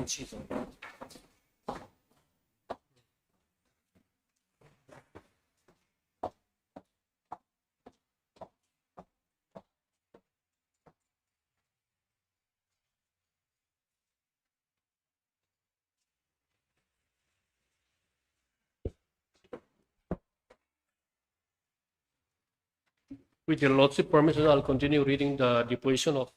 inciso. With your lordship permission, I'll continue reading the deposition of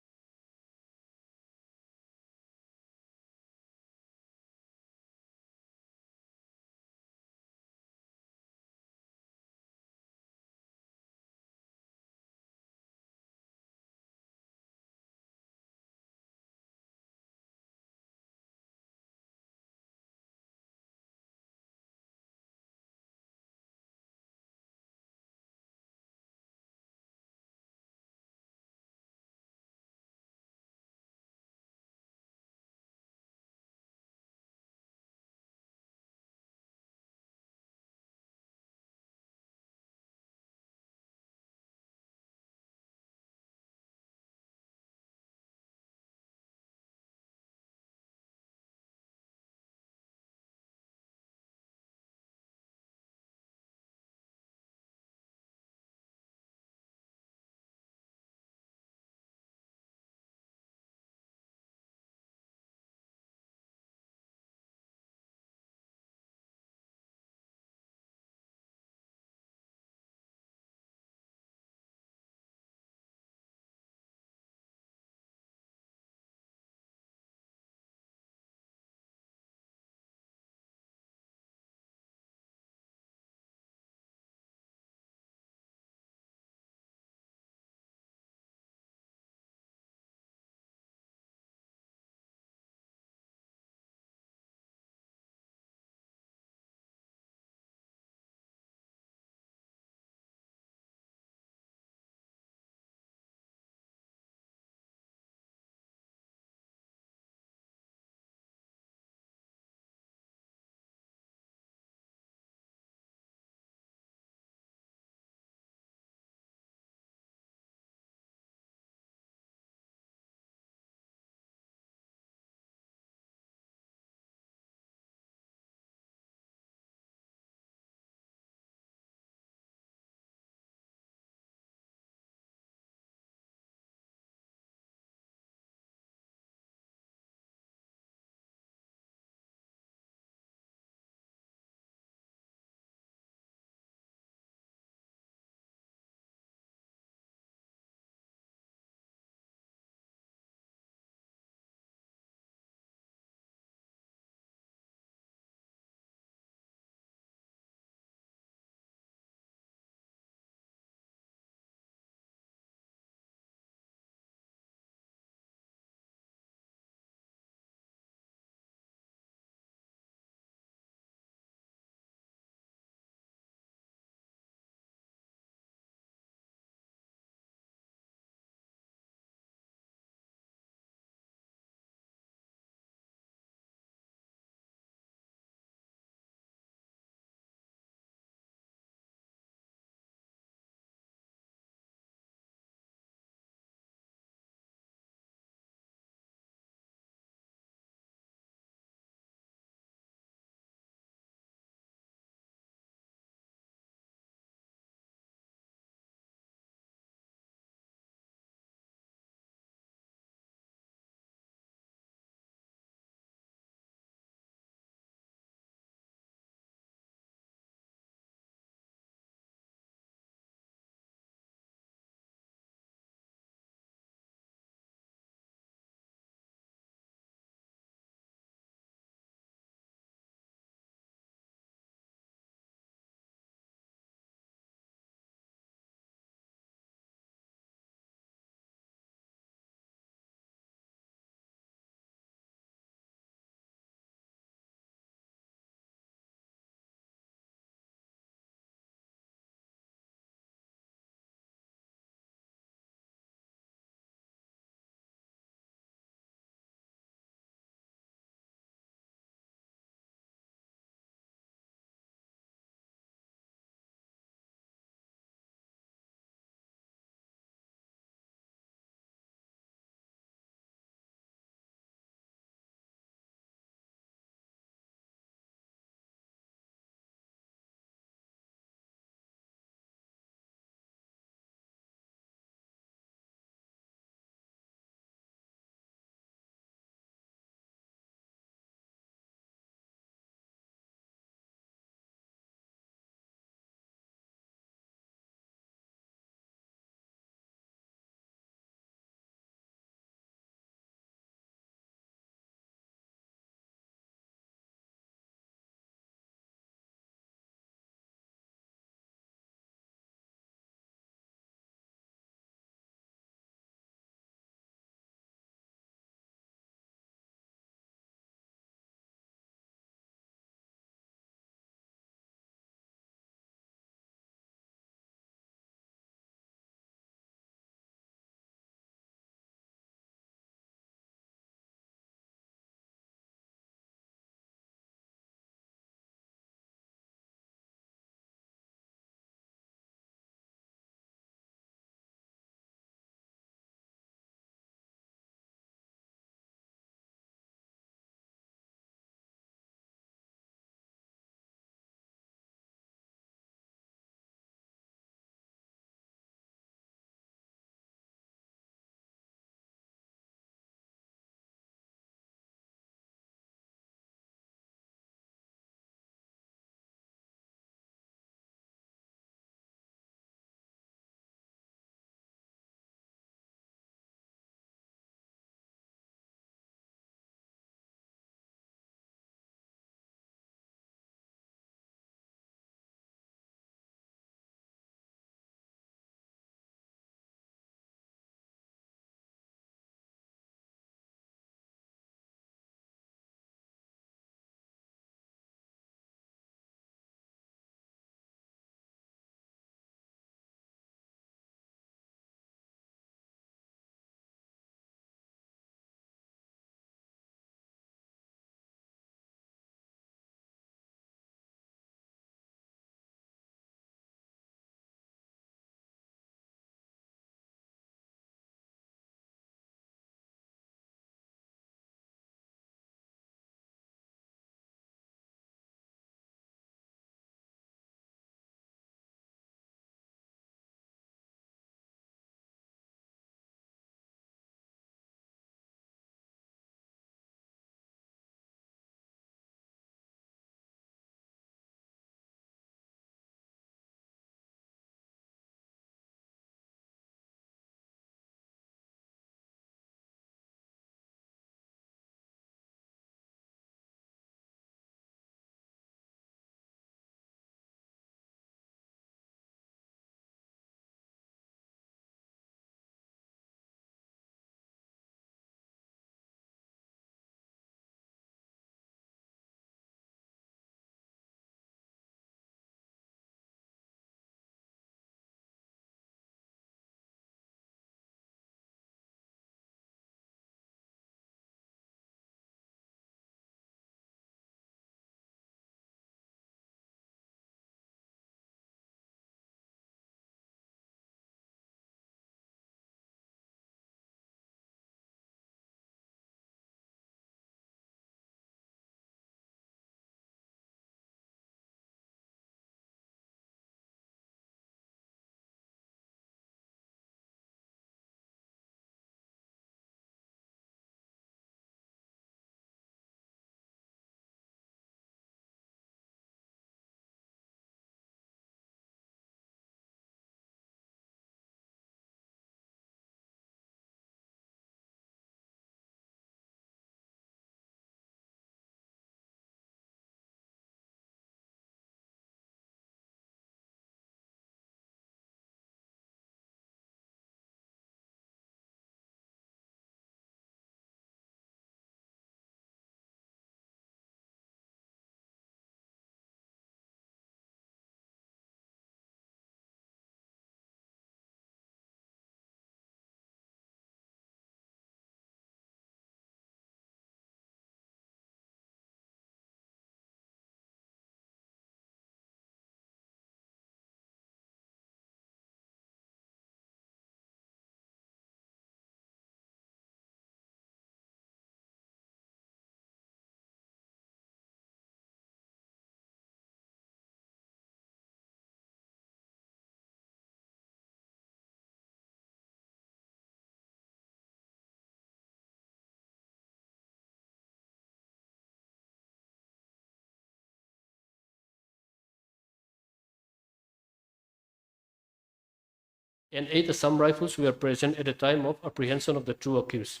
and 8 assault rifles were present at the time of apprehension of the two accused.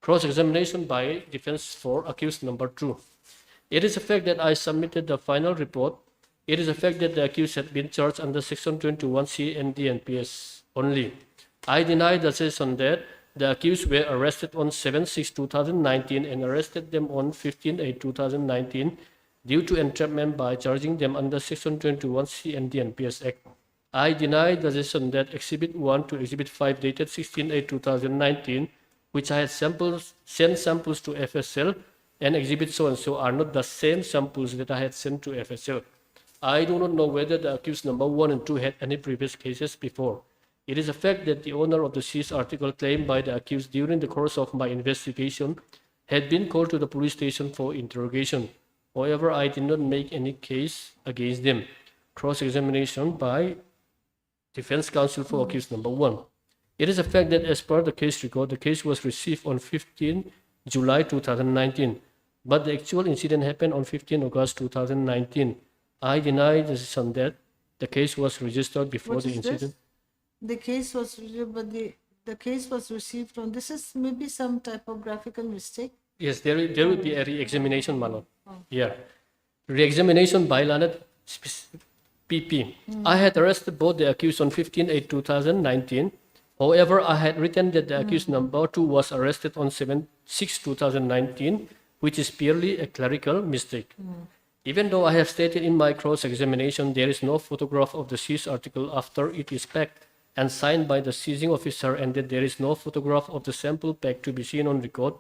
Cross-examination by defense for accused number 2. It is a fact that I submitted the final report. It is a fact that the accused had been charged under Section 21C and the NPS only. I deny the assertion that the accused were arrested on 7/6/2019 and arrested them on 15/8/2019 due to entrapment by charging them under Section 21C and the NPS Act. I deny the assertion that Exhibit 1 to Exhibit 5 dated 16/8/2019, which I had sent samples to FSL, and Exhibit so-and-so are not the same samples that I had sent to FSL. I do not know whether the accused number 1 and 2 had any previous cases before. It is a fact that the owner of the seized article claimed by the accused during the course of my investigation had been called to the police station for interrogation. However, I did not make any case against them. Cross-examination by defense counsel for accused number 1. It is a fact that as per the case record, the case was received on 15 July 2019, but the actual incident happened on 15 August 2019. I deny the assertion that the case was registered before What the is incident. this? The case was, but the case was received on, this is maybe some typographical mistake. Yes, there will be a re-examination, Malon. Yeah. Re-examination by Lanet PP. I had arrested both the accused on 15/8/2019. However, I had written that the accused number 2 was arrested on 7/6/2019, which is purely a clerical mistake. Even though I have stated in my cross-examination there is no photograph of the seized article after it is packed and signed by the seizing officer, and that there is no photograph of the sample pack to be seen on record,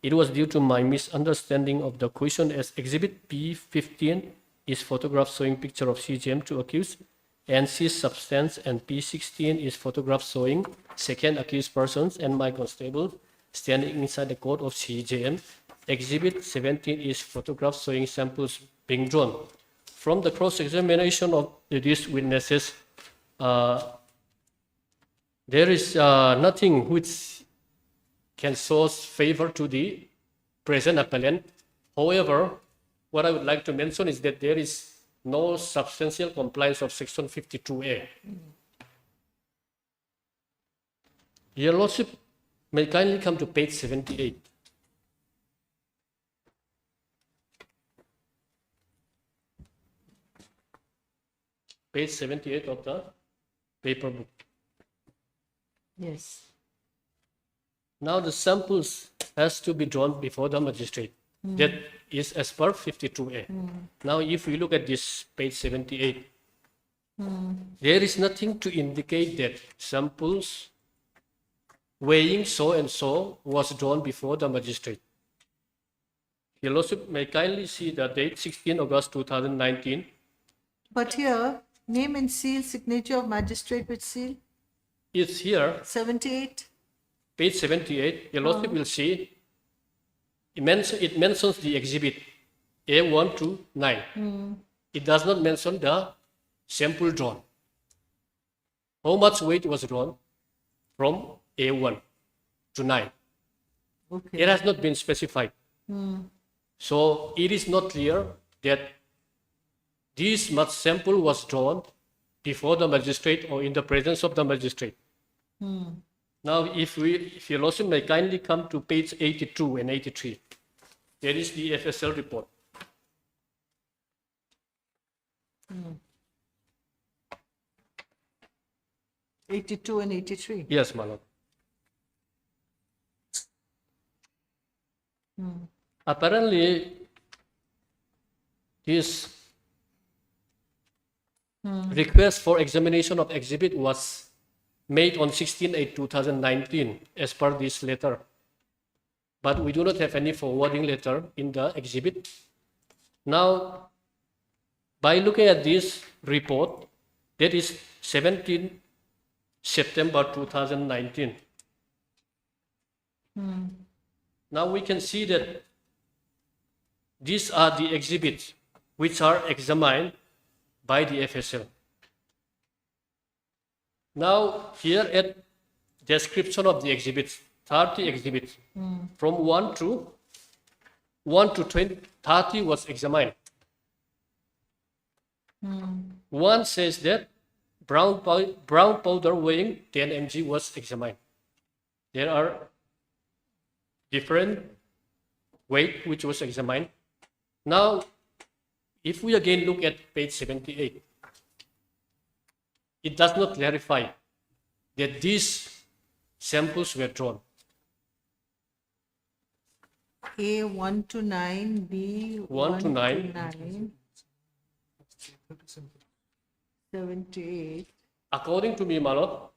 it was due to my misunderstanding of the question, as Exhibit P15 is photograph showing picture of CGM to accused and seized substance, and P16 is photograph showing second accused persons and my constable standing inside the court of CGM. Exhibit 17 is photograph showing samples being drawn. From the cross-examination of these witnesses, there is nothing which can source favor to the present appellant. However, what I would like to mention is that there is no substantial compliance of Section 52A. Your Lordship may kindly come to page 78. Page 78 of the paper book. Yes. Now the samples has to be drawn before the magistrate. That is as per 52A. Now if we look at this page 78, there is nothing to indicate that samples weighing so and so was drawn before the magistrate. Your Lordship may kindly see the date 16 August 2019. But here, name and seal, signature of magistrate with seal, It's here, 78. page 78. Your Lordship will see it mentions the exhibit A1 to 9. It does not mention the sample drawn. How much weight was drawn from A1 to 9? Okay. It has not been specified. So it is not clear that this much sample was drawn before the magistrate or in the presence of the magistrate. Now, if your Lordship may kindly come to page 82 and 83, there is the FSL report. 82 and 83. Yes, my Lord. Apparently, this request for examination of exhibit was made on 16/8/2019 as per this letter. But we do not have any forwarding letter in the exhibit. Now, by looking at this report, that is 17 September 2019. Now we can see that these are the exhibits which are examined by the FSL. Now here at description of the exhibits, 30 exhibits from 1 to 20, 30 was examined. One says that brown powder weighing 10 mg was examined. There are different weight which was examined. Now, if we again look at page 78, it does not clarify that these samples were drawn. A 1 to 9, B 1 to 9. 9, 78. According to me, Malot,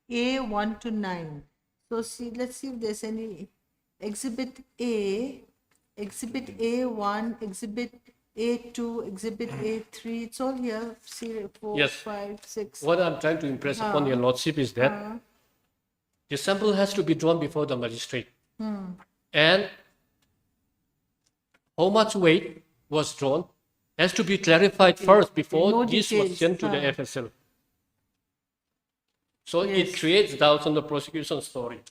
A 1 to 9. So see, let's see if there's any exhibit A, exhibit A1, exhibit A2, exhibit A3. It's all here. See 4, Yes. 5, 6. what I'm trying to impress upon your lordship is that the sample has to be drawn before the magistrate. And how much weight was drawn has to be clarified first before No this details. was sent to the FSL. So it creates doubts on the prosecution story.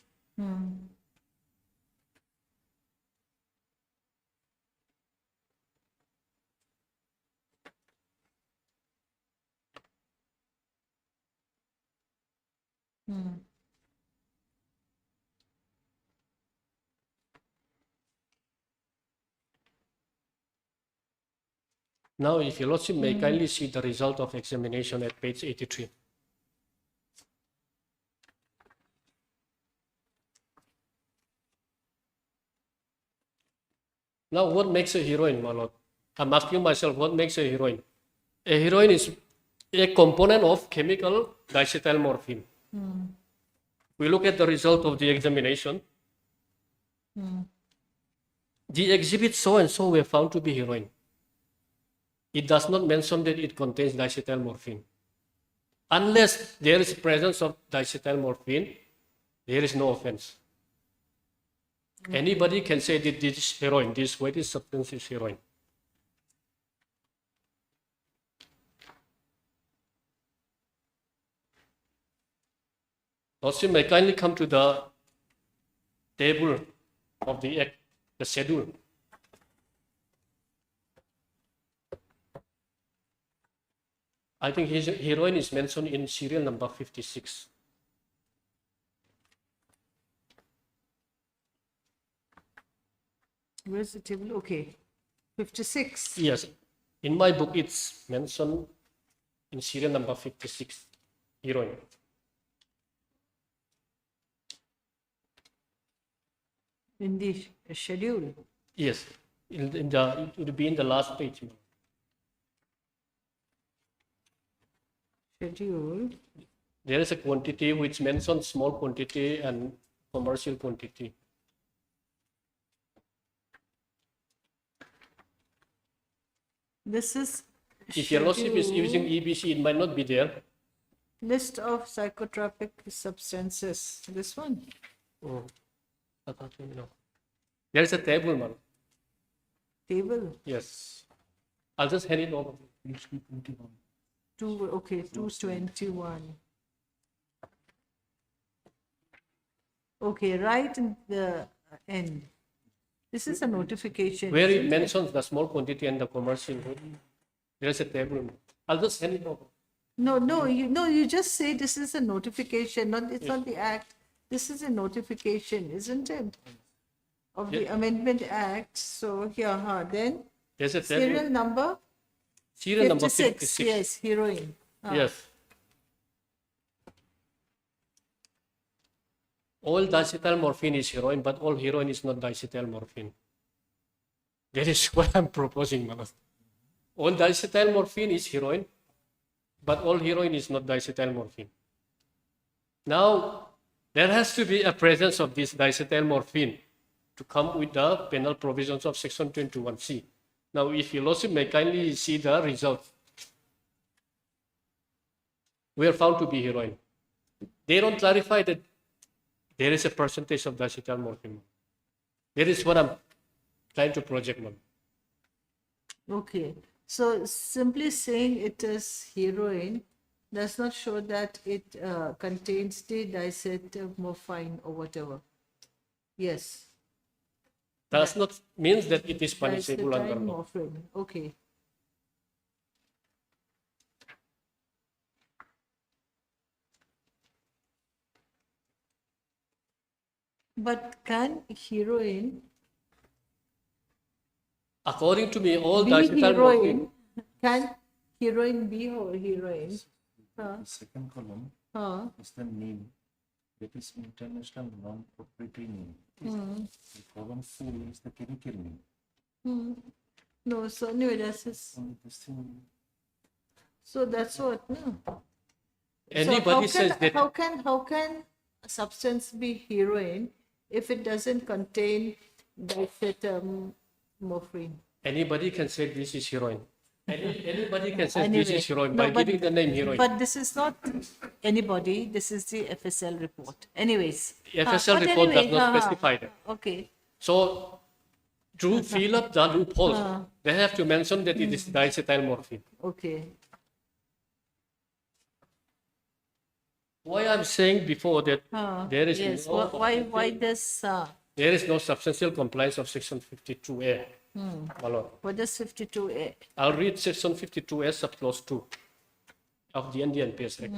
Now, if your lordship may kindly see the result of examination at page 83. Now, what makes a heroine, my lord? I'm asking myself, what makes a heroine? A heroine is a component of chemical diacetylmorphine. We look at the result of the examination. The exhibit so and so were found to be heroine. It does not mention that it contains diacetylmorphine. Unless there is presence of diacetylmorphine, there is no offense. Anybody can say that this is heroin, this weighted substance is heroin. Also, may kindly come to the table of the act, the schedule. I think his heroin is mentioned in serial number 56. Where's the table? Okay. 56. Yes, in my book it's mentioned in serial number 56, heroin. In the schedule. Yes, it would be in the last page. Schedule. There is a quantity which mentions small quantity and commercial quantity. This is If your lordship is schedule. using EBC, it might not be there. List of psychotropic substances. This one. No. There is a table, man. Table. Yes. I'll just hand it over. 221. Okay, right in the end. This is a notification. Where it isn't mentions the small quantity and the commercial. There is a table. I'll just hand it over. No, you just say this is a notification, it's not the act. This is a notification, isn't it? Of the Amendment Act. So here, then There's a table. serial number Serial number 56. 56. Yes, heroin. Yes. All diacetylmorphine is heroin, but all heroin is not diacetylmorphine. That is what I'm proposing, Manas. All diacetylmorphine is heroin, but all heroin is not diacetylmorphine. Now, there has to be a presence of this diacetylmorphine to come with the penal provisions of section 21C. Now, if you lordship may kindly see the result. We are found to be heroin. They don't clarify that there is a percentage of diacetylmorphine. That is what I'm trying to project, ma'am. Okay. So simply saying it is heroin does not show that it contains the diacetylmorphine or whatever. Yes. Does not means that it is punishable under law. Diacetylmorphine. Okay. But can heroine According to me, all be diacetyl morphine. heroine? Can heroine be heroine? The second column is the name, that is international non-proprietary name. The column 4 is the chemical name. No, so anyway, that's his. Only this thing. So that's what, no? Anybody so says that how can a substance be heroine if it doesn't contain diphenhydramorphine? anybody can say this is heroin. Anybody can say Anyway, this is heroin no, by but- giving the name heroin. But this is not anybody. This is the FSL report. Anyways, FSL but report does anyway, not specify that. Okay. So to fill up the loopholes, they have to mention that it is diacetyl morphine. Okay. Why I'm saying before that there is Yes. no Why does there is no substantial compliance of section 52A. My lord. what does 52A? I'll read section 52A subclause 2 of the NDNPS Act.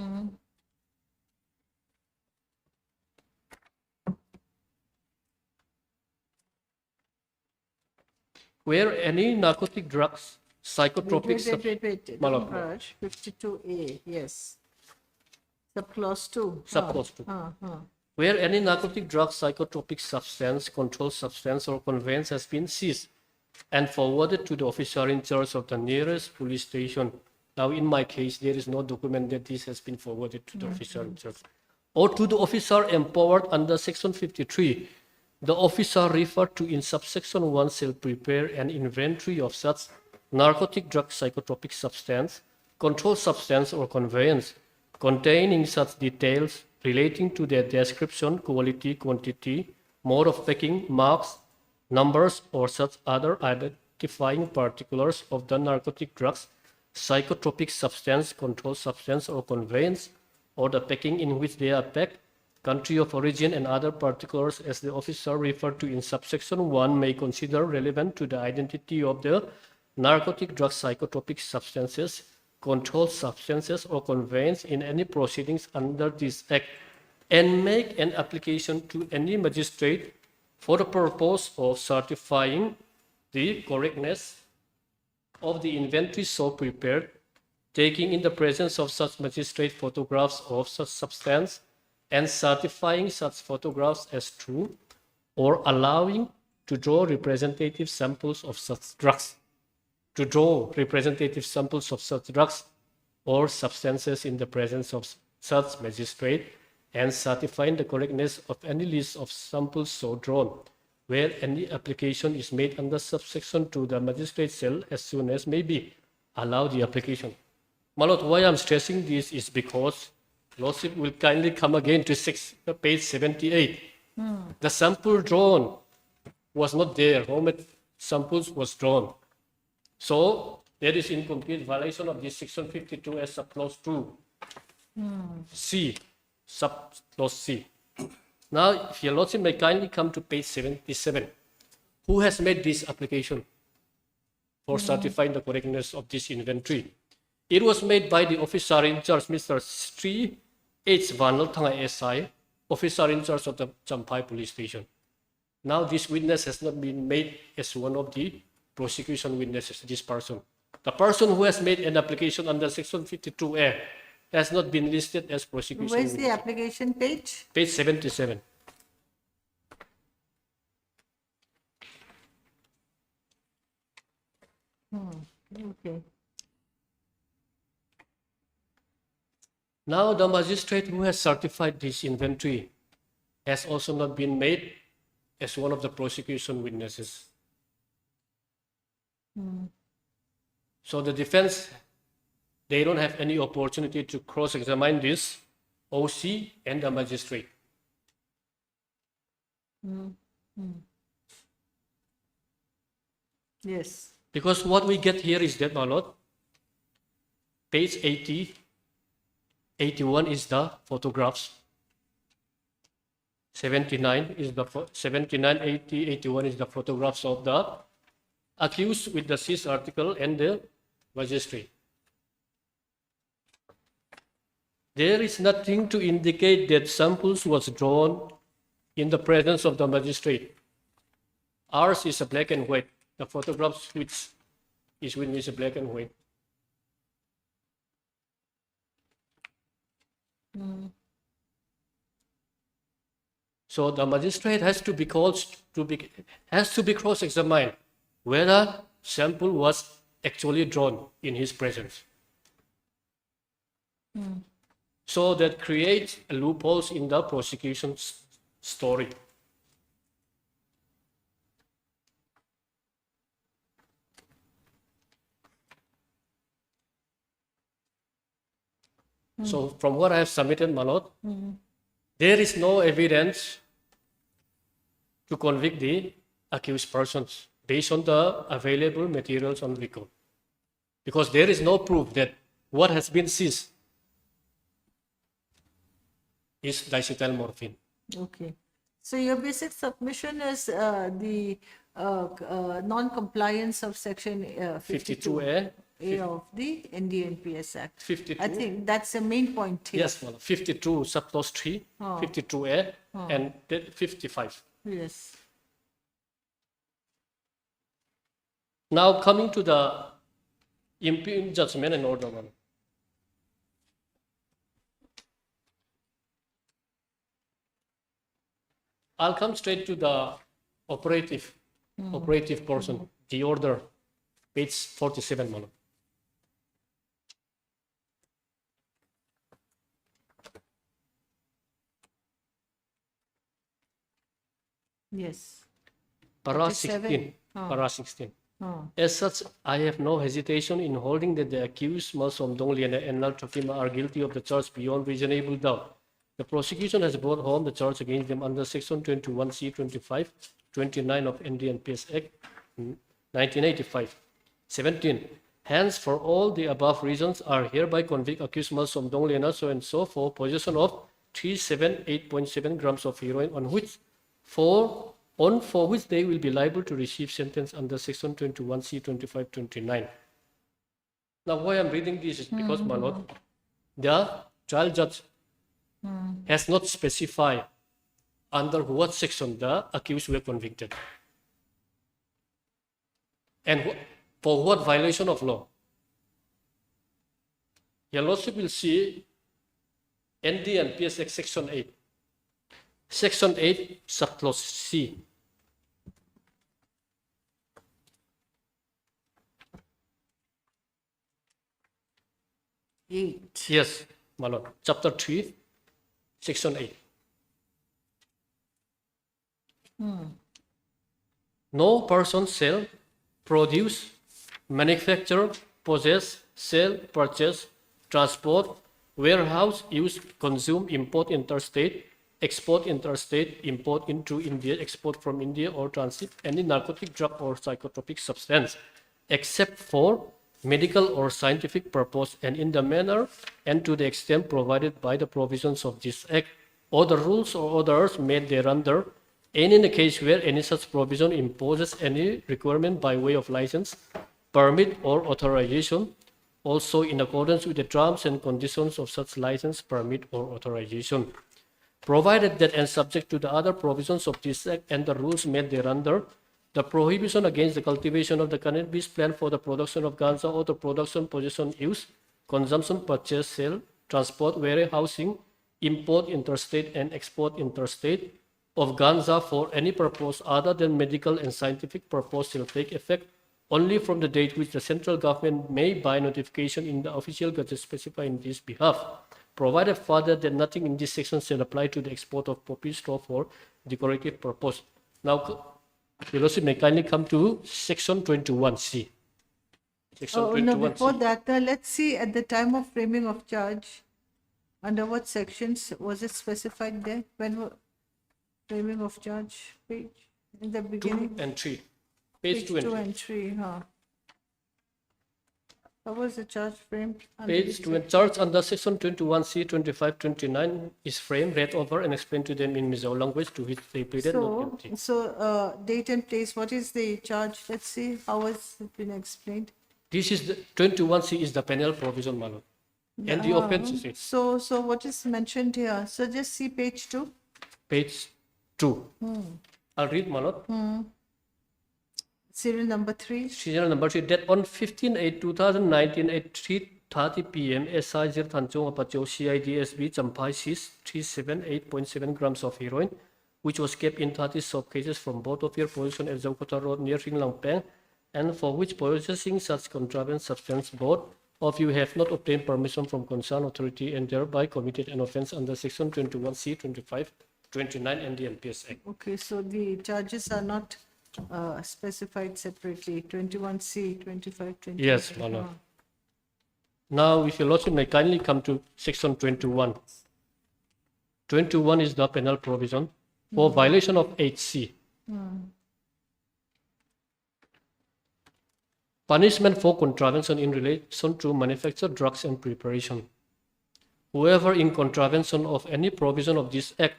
Where any narcotic drugs, psychotropic Wait. My Don't lord. rush. 52A. Yes. Subclause 2. Subclause 2. Where any narcotic drug, psychotropic substance, controlled substance, or conveyance has been seized and forwarded to the officer in charge of the nearest police station. Now, in my case, there is no document that this has been forwarded to the officer in charge. Or to the officer empowered under section 53. The officer referred to in subsection 1 shall prepare an inventory of such narcotic drug, psychotropic substance, controlled substance, or conveyance, containing such details relating to their description, quality, quantity, mode of packing, marks, numbers, or such other identifying particulars of the narcotic drugs, psychotropic substance, controlled substance, or conveyance, or the packing in which they are packed, country of origin, and other particulars as the officer referred to in subsection 1 may consider relevant to the identity of the narcotic drugs, psychotropic substances, controlled substances, or conveyance in any proceedings under this act, and make an application to any magistrate for the purpose of certifying the correctness of the inventory so prepared, taking in the presence of such magistrate photographs of such substance, and certifying such photographs as true, or allowing to draw representative samples of such drugs. To draw representative samples of such drugs or substances in the presence of such magistrate, and certifying the correctness of any list of samples so drawn, where any application is made under subsection 2, the magistrate shall, as soon as may be, allow the application. My lord, why I'm stressing this is because Lordship will kindly come again to page 78. The sample drawn was not there. Homemade samples was drawn. So there is incomplete violation of this section 52 as subclause 2. C, subclause C. Now, if your Lordship may kindly come to page 77. Who has made this application for certifying the correctness of this inventory? It was made by the officer in charge, Mr. Sri H. Vanalthanga SI, officer in charge of the Champhai police station. Now, this witness has not been made as one of the prosecution witnesses, this person. The person who has made an application under section 52A has not been listed as prosecution Where's witness. the application page? Page 77. Okay. Now, the magistrate who has certified this inventory has also not been made as one of the prosecution witnesses. So the defense, they don't have any opportunity to cross-examine this OC and the magistrate. Yes. Because what we get here is that, my lord, page 80, 81 is the photographs. 79 is the 79, 80, 81 is the photographs of the accused with the seized article and the magistrate. There is nothing to indicate that samples was drawn in the presence of the magistrate. Ours is a black and white. The photographs which is with me is a black and white. So the magistrate has to be cross-examined whether sample was actually drawn in his presence. So that creates loopholes in the prosecution's story. So from what I have submitted, Manoj, there is no evidence to convict the accused persons based on the available materials on record. Because there is no proof that what has been seized is dicetyl morphine. Okay. So your basic submission is the non-compliance of section 52A. of the NDNPS Act. 52. I think that's the main point here. Yes, Manoj. 52 subclause 3, 52A, and 55. Yes. Now coming to the impugned judgment and order. Manoj. I'll come straight to the operative portion, the order, page 47, Manoj. Yes. Para 47. 16. Para 16. Oh. As such, I have no hesitation in holding that the accused Malsom Donglian and Nal Trofima are guilty of the charge beyond reasonable doubt. The prosecution has brought home the charge against them under section 21C 25, 29 of NDNPS Act 1985. 17. Hence, for all the above reasons, are hereby convict accused Malsom Donglian so and so for possession of 378.7 grams of heroin on for which they will be liable to receive sentence under section 21C 25, 29. Now, why I'm reading this is because, Manoj, the trial judge has not specified under what section the accused were convicted and for what violation of law. Your Lordship will see NDNPS Act section 8. Section 8, subclause C. Yes, my lord. Chapter 3, section 8. No person shall produce, manufacture, possess, sell, purchase, transport, warehouse, use, consume, import interstate, export interstate, import into India, export from India, or transit any narcotic drug or psychotropic substance, except for medical or scientific purpose and in the manner and to the extent provided by the provisions of this Act, or the rules or orders made thereunder, and in the case where any such provision imposes any requirement by way of license, permit, or authorization, also in accordance with the terms and conditions of such license, permit, or authorization. Provided that and subject to the other provisions of this Act and the rules made thereunder, the prohibition against the cultivation of the cannabis plant for the production of ganja or the production, possession, use, consumption, purchase, sale, transport, warehousing, import interstate and export interstate of ganja for any purpose other than medical and scientific purpose shall take effect only from the date which the central government may by notification in the official gazette specify in this behalf, provided further that nothing in this section shall apply to the export of poppy straw for decorative purpose. Now, Your Lordship may kindly come to section 21C. Section 21C. No, before that, let's see at the time of framing of charge, under what sections was it specified there? When framing of charge page in the 2 beginning? and 3. Page 2 and 3. and 3, huh? How was the charge framed? Page 2 and charge under section 21C 25, 29 is framed, read over and explained to them in Mizo language to which they pleaded not guilty. So, date and place, what is the charge? Let's see, how has it been explained? This is the 21C is the penal provision, my lord. And the offense is it. So what is mentioned here? So just see page 2. Page 2. I'll read, my lord. Serial number 3. Serial number 3, that on 15/8/2019 at 3:30 p.m. SI Zir Tanchong Apacho CIDSB Champai seized 378.7 grams of heroin, which was kept in 30 soap cases from both of your possession at Zaukota Road near Ringlangpeng, and for which possessing such contraband substance both of you have not obtained permission from concerned authority and thereby committed an offence under section 21C, 25, 29 and the NPS Act. Okay, so the charges are not specified separately. 21C, 25, 25. Yes, my lord. Now, if your lordship may kindly come to section 21. 21 is the penal provision for violation of 8C. Punishment for contravention in relation to manufacture, drugs and preparation. Whoever in contravention of any provision of this act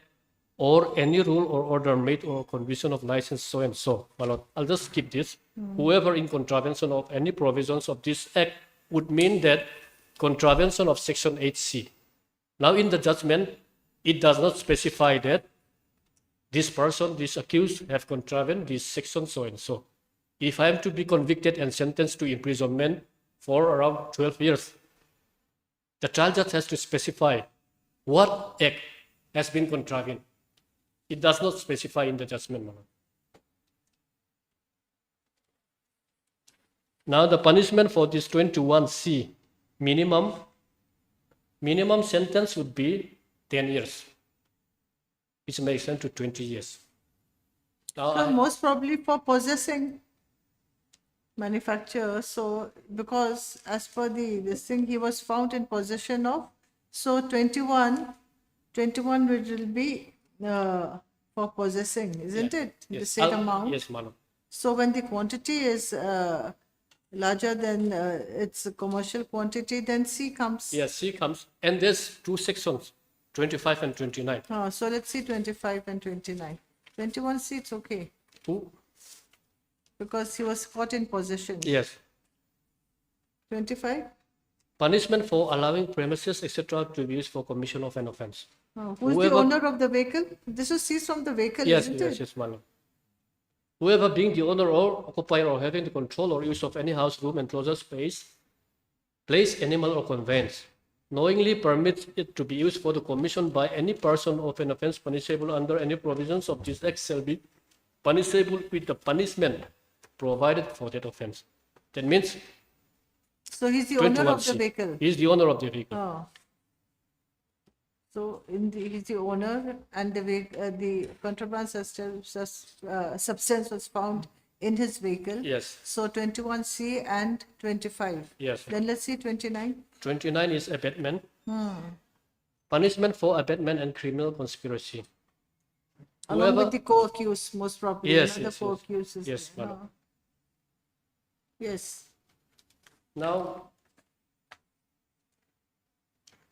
or any rule or order made or condition of license so and so. My lord, I'll just skip this. Whoever in contravention of any provisions of this act would mean that contravention of section 8C. Now in the judgment, it does not specify that this person, this accused, have contravened this section so and so. If I am to be convicted and sentenced to imprisonment for around 12 years, the trial judge has to specify what act has been contravened. It does not specify in the judgment. Now the punishment for this 21C, minimum sentence would be 10 years, which may extend to 20 years. Now So most probably for possessing manufacture. So because as per this thing, he was found in possession of. So 21 will be for possessing, isn't it? The same amount. Yes, madam. So when the quantity is larger than its commercial quantity, then C comes. Yes, C comes. And there's two sections, 25 and 29. So let's see 25 and 29. 21C, it's okay. Who? Because he was caught in possession. Yes. 25? Punishment for allowing premises, etc. to be used for commission of an offense. Who's the owner of the vehicle? This was seized from the vehicle, Yes, isn't yes, it? yes, madam. Whoever being the owner or occupier or having the control or use of any house, room, enclosure space, place, animal, or conveyance, knowingly permits it to be used for the commission by any person of an offense punishable under any provisions of this act shall be punishable with the punishment provided for that offense. That means So he's the owner of the 21C. vehicle. He is the owner of the vehicle. Oh. So he's the owner, and the contraband substance was found in his vehicle. Yes. So 21C and 25. Yes. Then let's see 29. 29 is abatement. Punishment for abatement and criminal conspiracy. Along with the co-accused, most probably. Yes, Another yes, yes. co-accused is Yes, there. madam. Yes. Now,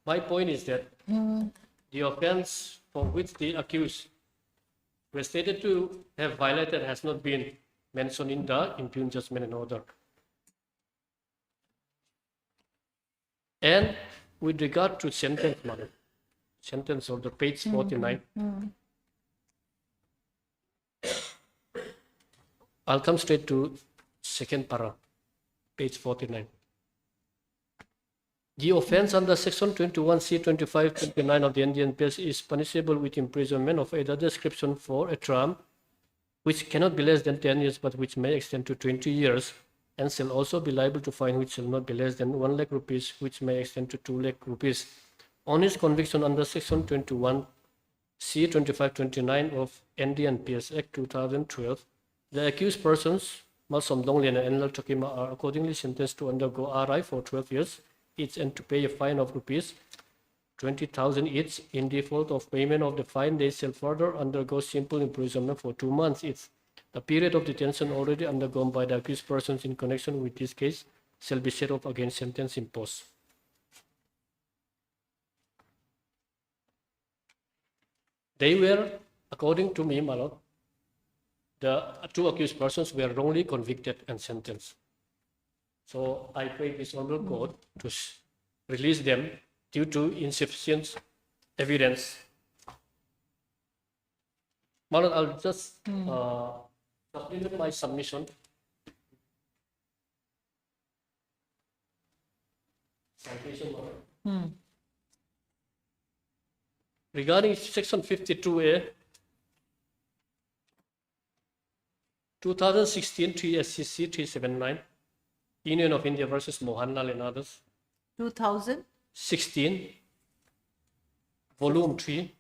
my point is that the offense for which the accused was stated to have violated has not been mentioned in the impugned judgment and order. And with regard to sentence, madam, sentence order, page 49, I'll come straight to second para, page 49. The offense under section 21C, 25, 29 of the NDNPS is punishable with imprisonment of either description for a term which cannot be less than 10 years but which may extend to 20 years, and shall also be liable to fine which shall not be less than 1 lakh rupees, which may extend to 2 lakh rupees. On his conviction under section 21C, 25, 29 of NDNPS Act 2012, the accused persons, Malsom Donglian and Enlil Chokima, are accordingly sentenced to undergo RI for 12 years each and to pay a fine of rupees 20,000 each. In default of payment of the fine, they shall further undergo simple imprisonment for 2 months each. The period of detention already undergone by the accused persons in connection with this case shall be set off against sentence imposed. They were, according to me, my lord, the two accused persons were wrongly convicted and sentenced. So I pray this honorable court to release them due to insufficient evidence Malon, I'll just supplement my submission. Citation, Malon. Regarding section 52A, 2016 3 SCC 379, Union of India versus Mohanlal and others. 2016. Volume 3,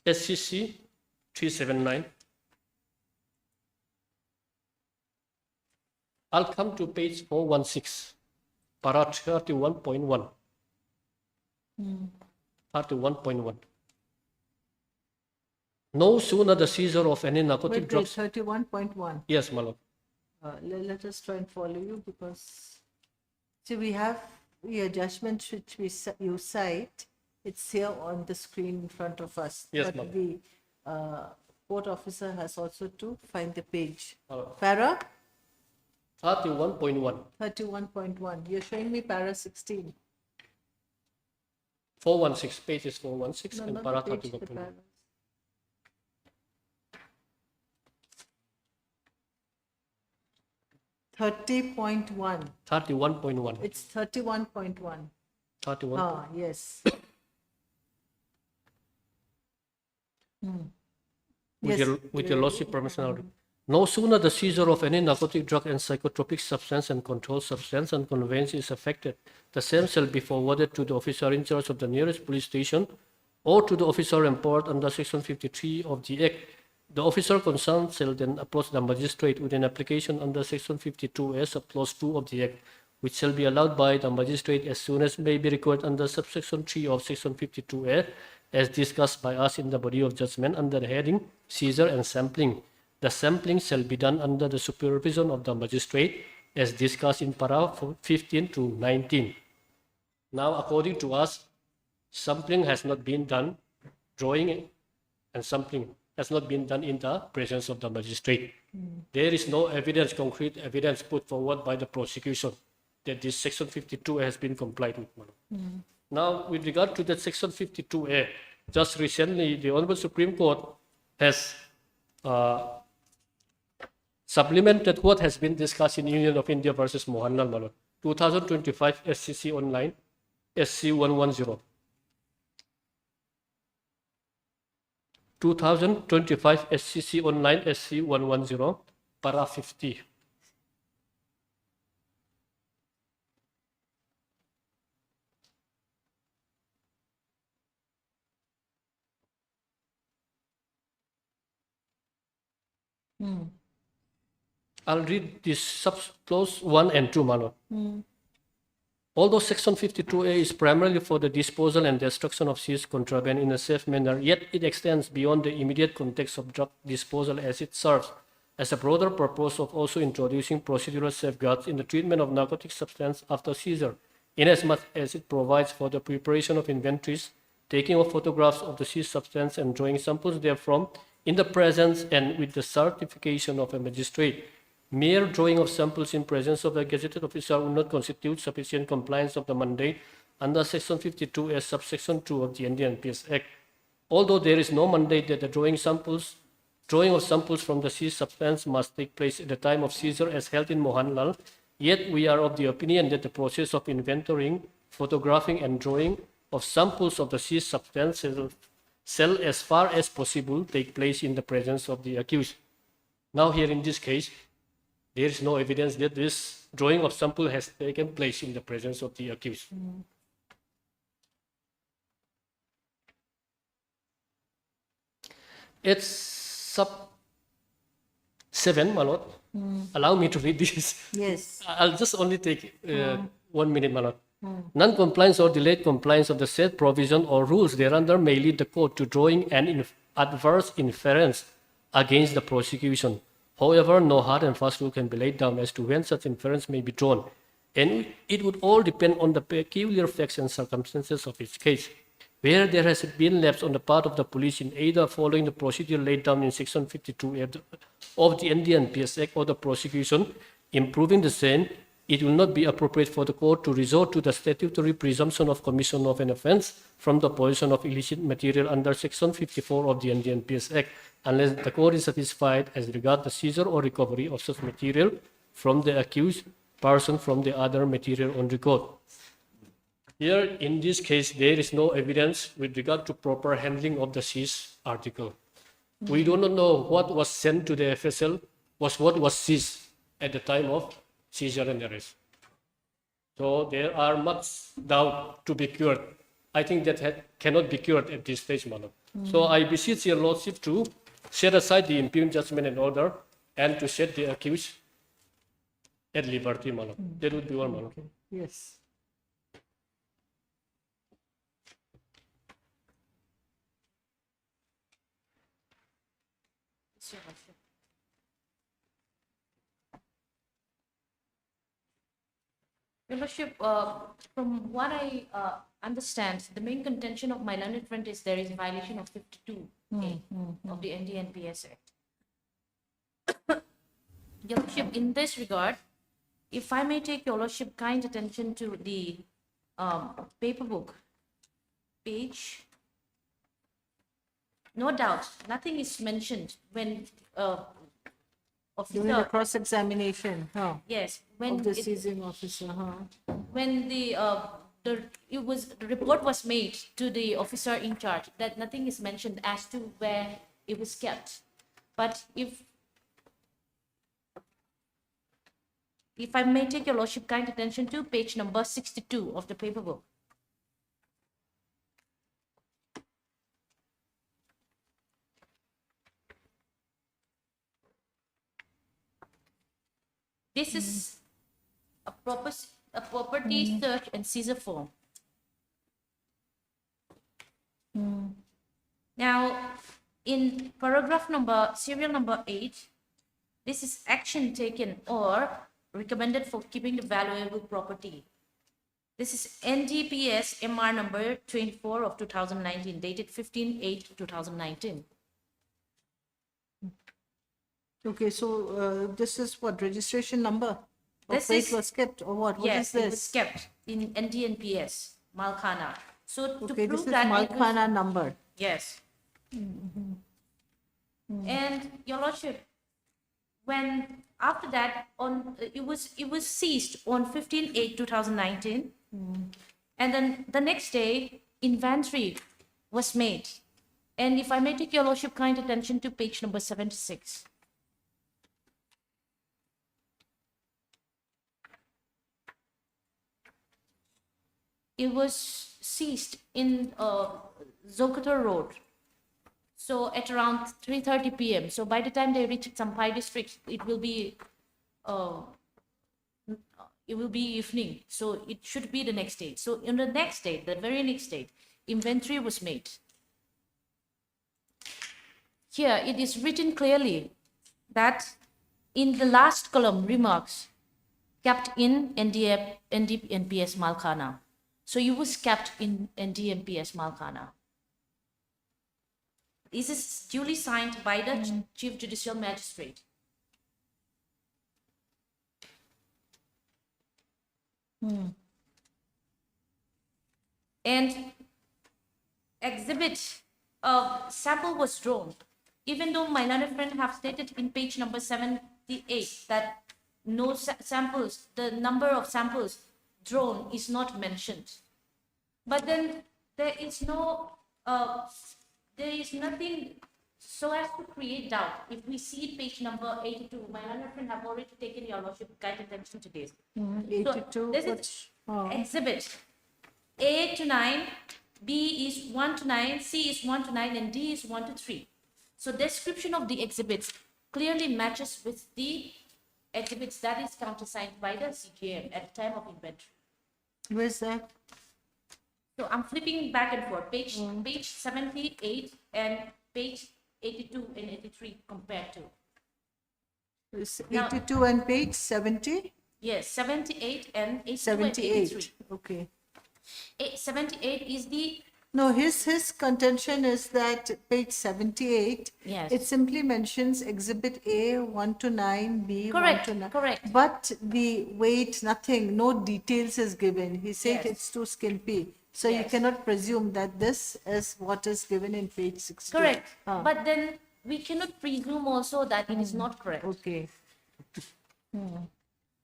SCC 379. I'll come to page 416, para 31.1. 31.1. No sooner the seizure of any narcotic Wait, drugs. 31.1. Yes, my lord. Let us try and follow you, because see, we have your judgment which you cite. It's here on the screen in front of us. Yes, but ma'am. the court officer has also to find the page. Oh. Para 31.1. 31.1. You're showing me para 16. 416, page is 416 No, and not para the page, the 31.1. para. 30.1. 31.1. It's 31.1. 31. Ah, yes. With Yes, your lordship permission, I'll read. No sooner the seizure of any narcotic drug and psychotropic substance and controlled substance and conveyance is effected, the same shall be forwarded to the officer in charge of the nearest police station or to the officer empowered under section 53 of the Act. The officer concerned shall then approach the magistrate with an application under section 52A of clause 2 of the Act, which shall be allowed by the magistrate as soon as may be required under subsection 3 of section 52A, as discussed by us in the body of judgment under the heading seizure and sampling. The sampling shall be done under the supervision of the magistrate as discussed in paragraph 15 to 19. Now, according to us, sampling has not been done, drawing and sampling has not been done in the presence of the magistrate. There is no evidence, concrete evidence put forward by the prosecution that this section 52A has been complied with. Now, with regard to that section 52A, just recently, the Honorable Supreme Court has supplemented what has been discussed in Union of India versus Mohanlal Malot, 2025 SCC online, SC 110. 2025 SCC online, SC 110, para 50. I'll read this sub-clause 1 and 2, Mano. Although section 52A is primarily for the disposal and destruction of seized contraband in a safe manner, yet it extends beyond the immediate context of drug disposal as it serves as a broader purpose of also introducing procedural safeguards in the treatment of narcotic substance after seizure, inasmuch as it provides for the preparation of inventories, taking of photographs of the seized substance and drawing samples therefrom in the presence and with the certification of a magistrate. Mere drawing of samples in presence of a gazetted officer would not constitute sufficient compliance of the mandate under section 52 as subsection 2 of the Indian Peace Act. Although there is no mandate that the drawing of samples from the seized substance must take place at the time of seizure as held in Mohanlal, yet we are of the opinion that the process of inventorying, photographing and drawing of samples of the seized substance shall as far as possible take place in the presence of the accused. Now here in this case, there is no evidence that this drawing of sample has taken place in the presence of the accused. It's sub 7, Malot. Allow me to read this. Yes. I'll just only take 1 minute, Malot. Non-compliance or delayed compliance of the said provision or rules thereunder may lead the court to drawing an adverse inference against the prosecution. However, no hard and fast rule can be laid down as to when such inference may be drawn, and it would all depend on the peculiar facts and circumstances of each case. Where there has been lapse on the part of the police in either following the procedure laid down in section 52 of the Indian PS Act or the prosecution improving the same, it will not be appropriate for the court to resort to the statutory presumption of commission of an offense from the possession of illicit material under Section 54 of the NDNPS Act, unless the court is satisfied as regards the seizure or recovery of such material from the accused person from the other material on record. Here, in this case, there is no evidence with regard to proper handling of the seized article. We do not know what was sent to the FSL was what was seized at the time of seizure and arrest. So there are much doubt to be cured. I think that cannot be cured at this stage, Madam. So I beseech your Lordship to set aside the impugned judgment and order and to set the accused at liberty, Madam. That would be all, Madam. Okay. Yes. Your Worship. Your Worship, from what I understand, the main contention of my learned friend is there is a violation of 52A of the NDNPS Act. Your Worship, in this regard, if I may take Your Lordship kind attention to the paper book, page. No doubt, nothing is mentioned when During the officer, cross-examination, yes, when of the it, seizing officer, when the report was made to the officer in charge, that nothing is mentioned as to where it was kept. But if I may take Your Lordship kind attention to page number 62 of the paper book. This is a property search and seizure form. Now, in paragraph serial number 8, this is action taken or recommended for keeping the valuable property. This is NDPS MR number 24 of 2019, dated 15/8/2019. Okay, so this is what, registration number? Of This where is- it was kept or what? What Yes, is it was this? kept in NDNPS, Malkhana. So to Okay, this prove is that it was, Malkhana number. yes. And Your Lordship, when after that it was seized on 15/8/2019, and then the next day inventory was made. And if I may take Your Lordship kind attention to page number 76. It was seized in Zolkatar Road. So at around 3:30 p.m. So by the time they reach Sampai district, it will be evening. So it should be the next day. So in the next day, the very next day, inventory was made. Here it is written clearly that in the last column remarks, kept in NDNPS Malkhana. So it was kept in NDNPS Malkhana. This is duly signed by the Chief Judicial Magistrate. And exhibit sample was drawn. Even though my learned friend have stated in page number 78 that no samples, the number of samples drawn is not mentioned. But then there is nothing so as to create doubt. If we see page number 82, my learned friend have already taken Your Lordship kind attention to this. 82, this which, is exhibit A to 9, B is 1 to 9, C is 1 to 9, and D is 1 to 3. So description of the exhibits clearly matches with the exhibits that is countersigned by the CJM at the time of inventory. where's that? So I'm flipping back and forth, page 78 and page 82 and 83 compared to. It's Now- 82 and page 70? Yes, 78 and 82 and 78. 83. Okay. 78 is the No, his contention is that page 78, Yes. it simply mentions exhibit A 1 to 9, B 1 Correct, to 9. correct. But the weight, nothing, no details is given. He said Yes. it's too skimpy. So you Yes. cannot presume that this is what is given in page 16. Correct. Ah, But then we cannot presume also that it is not correct. okay.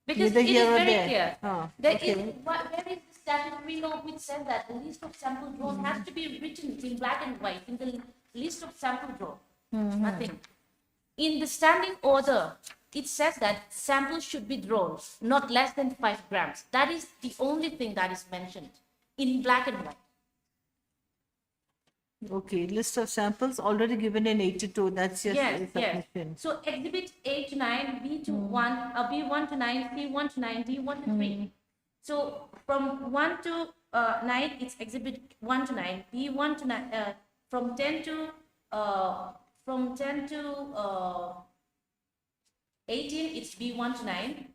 Because Neither it is here or very there. clear. Ah, There okay. where is the statutory law which said that the list of sample drawn has to be written in black and white in the list of sample drawn? Nothing. In the standing order, it says that samples should be drawn not less than 5 grams. That is the only thing that is mentioned in black and white. Okay, list of samples already given in 82. That's your Yes, yes. submission. So exhibit A to 9, B to 1, B1 to 9, C1 to 9, D1 to 3. So from 1 to 9, it's exhibit 1 to 9, B1 to 9, from 10 to 18, it's B1 to 9.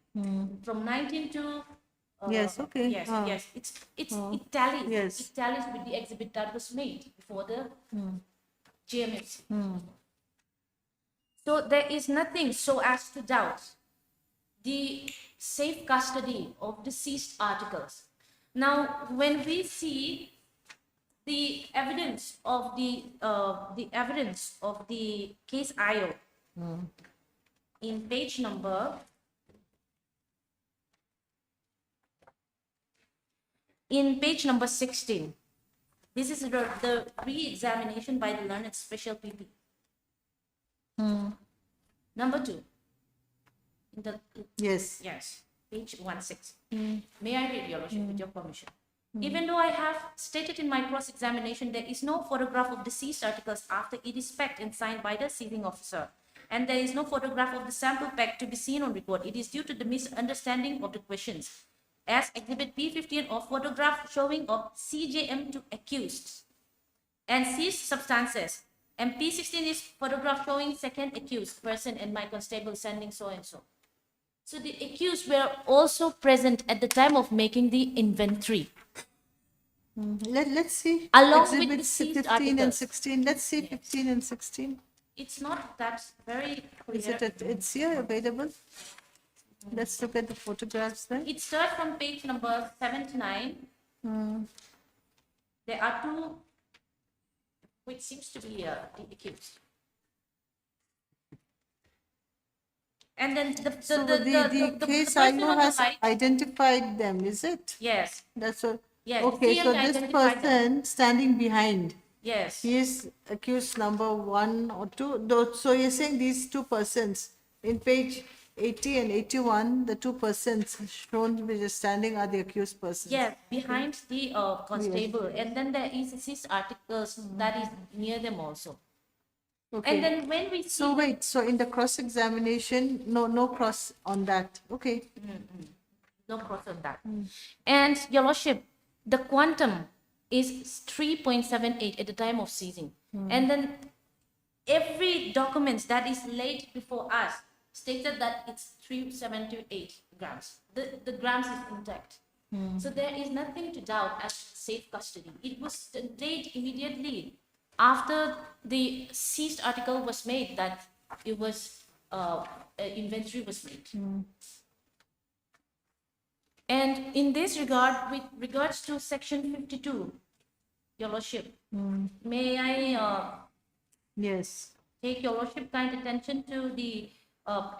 From 19 to Yes, okay. Yes, Ah. yes. It tallies. Yes. It tallies with the exhibit that was made before the GMFC. So there is nothing so as to doubt the safe custody of the seized articles. Now, when we see the evidence of the case IO in page number 16, this is the re-examination by the learned special PP. Number 2, in the Yes. yes, page 16. May I read, Your Lordship, with your permission? Even though I have stated in my cross-examination there is no photograph of the seized articles after it is packed and signed by the seizing officer, and there is no photograph of the sample pack to be seen on record, it is due to the misunderstanding of the questions. As exhibit P15 of photograph showing of CJM to accused and seized substances, and P16 is photograph showing second accused person and my constable sending so and so. So the accused were also present at the time of making the inventory. Let's see. Along with the Exhibits seized 15 and articles. 16. Let's see 15 and 16. It's not that very Is clear. it's here available? Let's look at the photographs then. It starts from page number 79. There are 2, which seems to be the accused. And then the So the case I person know on the has right, identified them, is it? yes, That's what. yes. Okay, the so TM this identified them. person standing behind, Yes, he is accused number 1 or 2. So you're saying these 2 persons in page 80 and 81, the 2 persons shown which are standing are the accused persons. yes, behind the constable, and then there is seized articles that is near them also. Okay. And then when we see So wait, so in the cross-examination, no cross on that. Okay. no cross on that. And Your Lordship, the quantum is 3.78 at the time of seizing. And then every document that is laid before us stated that it's 378 grams. The grams is intact. So there is nothing to doubt as safe custody. It was the date immediately after the seized article was made that it was inventory was made. And in this regard, with regards to section 52, Your Lordship, may I Yes. take Your Lordship kind attention to the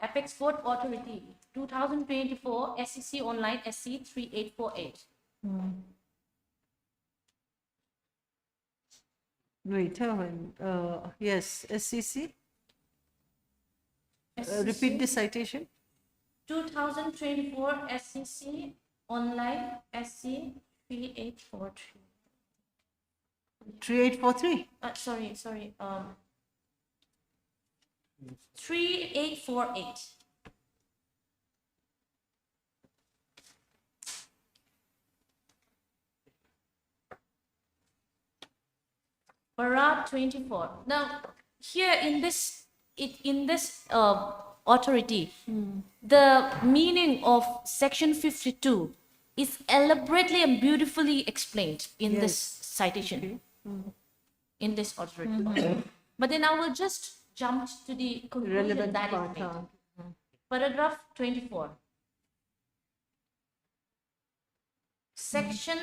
Apex Court Authority 2024 SEC Online SC 3848. Wait, yes, SCC. Repeat the citation. 2024 SEC Online SC 3843. 3843. Sorry. 3848. Para 24. Now, here in this authority, the meaning of section 52 is elaborately and beautifully explained in this Yes. citation. in this authority. But then I will just jump to the conclusion Relevant that part. is made. Paragraph 24. Section,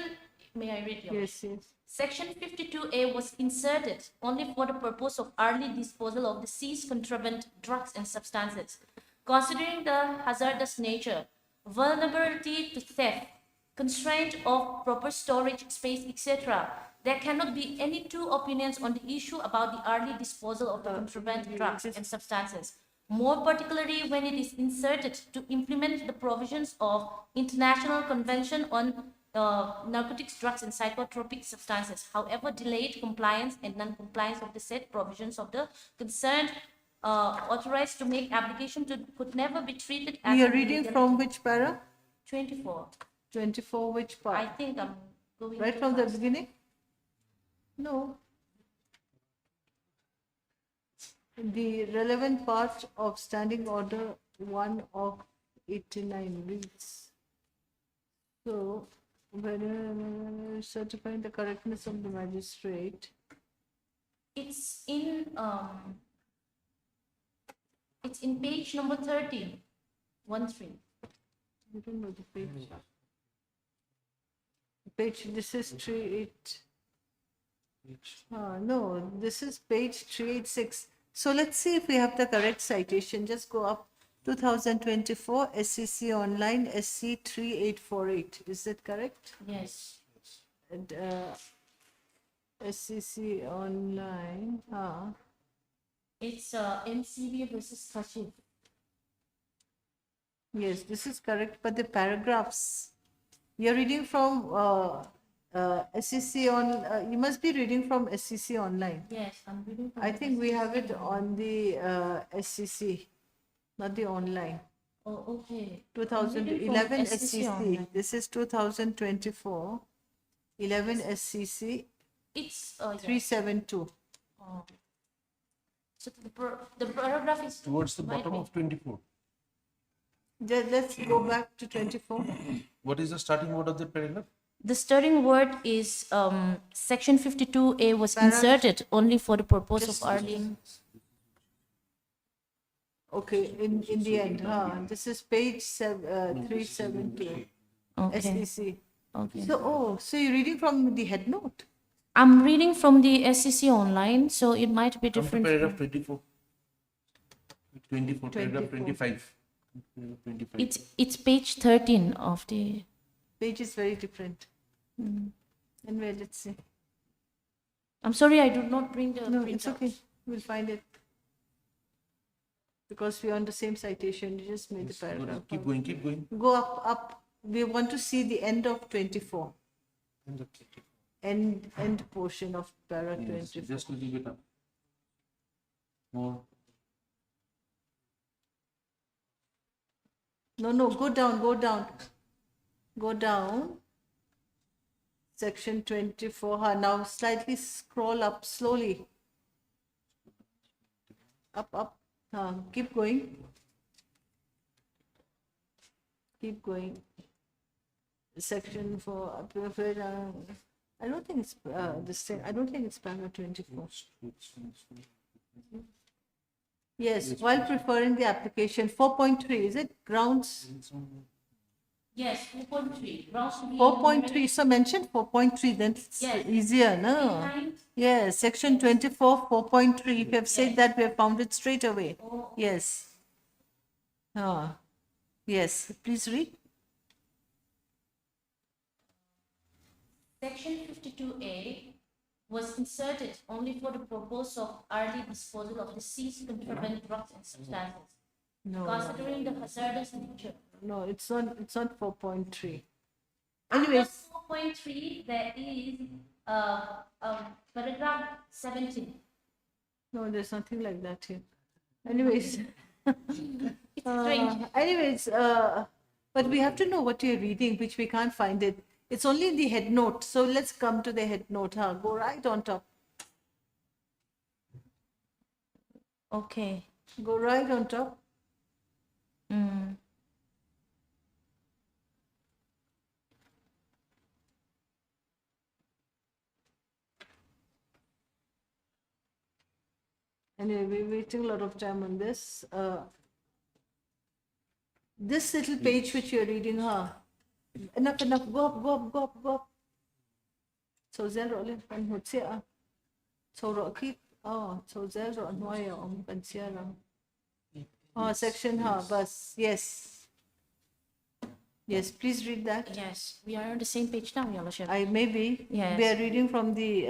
may I read your? Yes, yes. Section 52A was inserted only for the purpose of early disposal of the seized contraband drugs and substances. Considering the hazardous nature, vulnerability to theft, constraint of proper storage space, etc., there cannot be any two opinions on the issue about the early disposal of the contraband drugs and substances, more particularly when it is inserted to implement the provisions of International Convention on narcotics, drugs, and psychotropic substances. However, delayed compliance and non-compliance of the said provisions of the concerned authorized to make application to could never be treated as You're an reading illegal- from which para? 24. 24, which part? I think I'm going Right too from the fast. beginning? No. The relevant part of Standing Order 1 of 89 reads. So, when certifying the correctness of the magistrate, It's in page number 13. 1-3. I don't know the page. Page, this is 38. No, this is page 386. So let's see if we have the correct citation. Just go up 2024 SCC online SC 3848. Is that correct? Yes. And, SCC online. It's MCB versus Kashif. Yes, this is correct. But the paragraphs, you're reading from SCC on. You must be reading from SCC online. Yes, I'm reading from I think we have it on the SCC, not the online. Oh, okay. 2011 SCC SCC. online. This is 2024. 11 SCC It's 372. oh. So the paragraph is Towards the might bottom be- of 24. Let's go back to 24. What is the starting word of the paragraph? The starting word is section 52A was Paragraph- inserted only for the purpose Just- of early. Okay, in the end. This is page 372. Okay. SCC. Okay. So you're reading from the head note. I'm reading from the SCC online, so it might be Come to different. paragraph 24. 24, paragraph 24. 25. Paragraph 25. It's page 13 of the. Page is very different. Anyway, let's see. I'm sorry, I did not bring the. No, it's printout. okay. We'll find it. Because we're on the same citation, you just made the paragraph. Keep going, keep going. Go up. We want to see the end of 24. End portion of para Yes, 24. just a little bit up. More. No, go down. Go down. Section 24. Now slightly scroll up slowly. Up. Keep going. Keep going. Section 4. I don't think it's this thing. I don't think it's paragraph 24. Yes, while preferring the application 4.3, is it grounds? Yes, 4.3. Grounds to be 4.3, so mention 4.3, then it's Yes. easier, no? behind. Yes, section 24, 4.3, if you have said that, we have found it straight away. Oh, Yes. Yes, please read. Section 52A was inserted only for the purpose of early disposal of the seized contraband drugs and substances. No, Considering the hazardous nature. no, it's not 4.3. After Anyways, 4.3, there is paragraph 17. no, there's nothing like that here. Anyways. It's strange. Anyways, but we have to know what you're reading, which we can't find it. It's only in the head note. So let's come to the head note. Go right on top. Okay. Go right on top. Anyway, we're wasting a lot of time on this. This little page which you're reading, enough, go up. So there, Olin, and what's here? So Rocky, so there's on why section, bus, yes. Yes, please read that. Yes, we are on the same page now, Your Lordship. Maybe Yes. we are reading from the